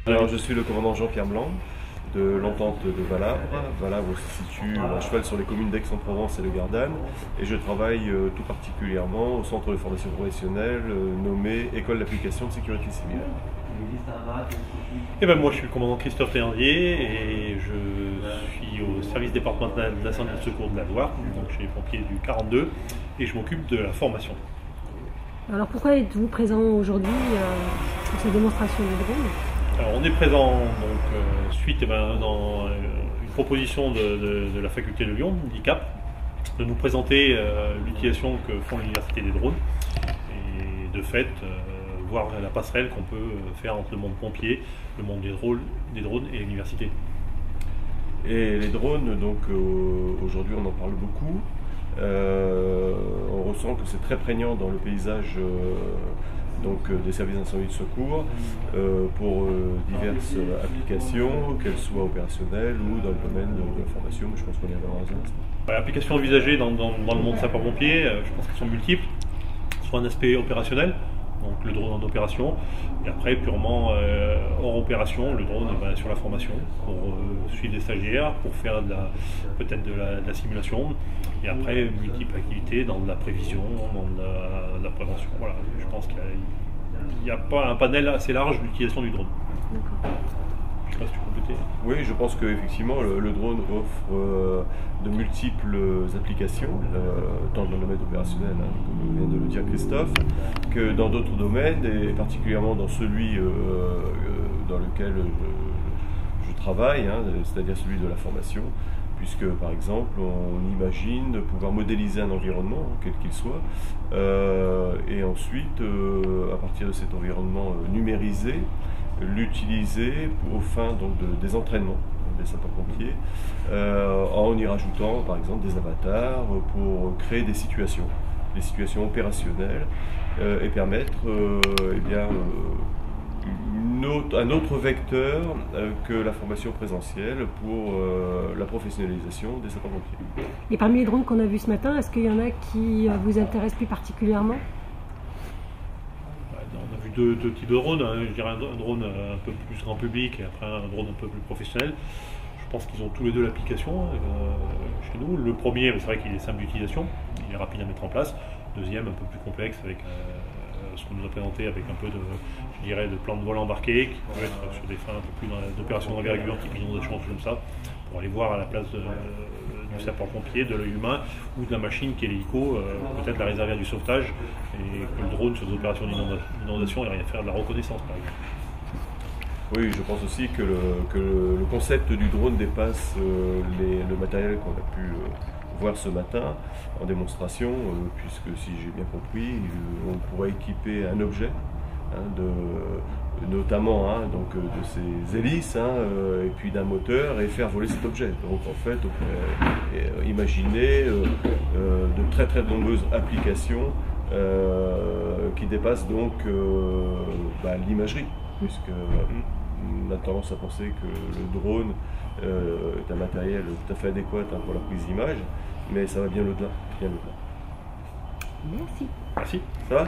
Alors, je suis le commandant Jean-Pierre Blanc de l'entente de Valabre. Valabre se situe à cheval sur les communes d'Aix-en-Provence et de Gardanne, et je travaille tout particulièrement au centre de formation professionnelle nommé École d'application de sécurité civile. Et ben moi je suis le commandant Christophe Thénardier et je suis au service départemental d'incendie et de secours de la Loire, donc chez les pompiers du 42, et je m'occupe de la formation. Alors pourquoi êtes-vous présent aujourd'hui pour cette démonstration de drone? Alors on est présent donc, suite dans une proposition de la faculté de Lyon, l'ICAP, de nous présenter l'utilisation que font l'université des drones et de fait voir la passerelle qu'on peut faire entre le monde pompier, le monde des drones et l'université. Et les drones, donc aujourd'hui on en parle beaucoup. On ressent que c'est très prégnant dans le paysage des services d'incendie de secours pour diverses applications, qu'elles soient opérationnelles ou dans le domaine de la formation, mais je pense qu'on y reviendra dans un instant. L'application envisagée dans le monde sapeur-pompier, je pense qu'elles sont multiples, soit un aspect opérationnel, donc le drone en opération, et après purement hors opération, le drone sur la formation, pour suivre des stagiaires, pour faire peut-être de la simulation, et après multiples activités dans de la prévision, dans de la prévention. Voilà, je pense qu'il n'y a pas un panel assez large d'utilisation du drone. Je ne sais pas si tu peux compléter. Oui, je pense qu'effectivement le drone offre de multiples applications, tant dans le domaine opérationnel, comme vient de le dire Christophe, que dans d'autres domaines, et particulièrement dans celui dans lequel je travaille, c'est-à-dire celui de la formation, puisque par exemple on imagine pouvoir modéliser un environnement, quel qu'il soit, et ensuite à partir de cet environnement numérisé, l'utiliser aux fins des entraînements des sapeurs-pompiers, en y rajoutant par exemple des avatars pour créer des situations opérationnelles et permettre un autre vecteur que la formation présentielle pour la professionnalisation des sapeurs-pompiers. Et parmi les drones qu'on a vus ce matin, est-ce qu'il y en a qui vous intéressent plus particulièrement? On a vu deux types de drones, je dirais un drone un peu plus grand public et après un drone un peu plus professionnel. Je pense qu'ils ont tous les deux l'application chez nous. Le premier, c'est vrai qu'il est simple d'utilisation, il est rapide à mettre en place. Le deuxième, un peu plus complexe avec ce qu'on nous a présenté avec un peu de plan de vol embarqué qui peut être sur des fins un peu plus d'opérations d'envergure, type inondation, comme ça, pour aller voir à la place du sapeur-pompier, de l'œil humain ou de la machine qui est l'hélico, peut-être la réservière du sauvetage, et que le drone sur des opérations d'inondation et rien faire de la reconnaissance par exemple. Oui, je pense aussi que le concept du drone dépasse le matériel qu'on a pu voir ce matin en démonstration, puisque si j'ai bien compris, on pourrait équiper un objet, notamment de ses hélices, et puis d'un moteur, et faire voler cet objet. Donc en fait, on peut imaginer de très très nombreuses applications qui dépassent donc l'imagerie, puisque on a tendance à penser que le drone est un matériel tout à fait adéquat pour la prise d'image, mais ça va bien au-delà. Merci. Merci. Ça va ?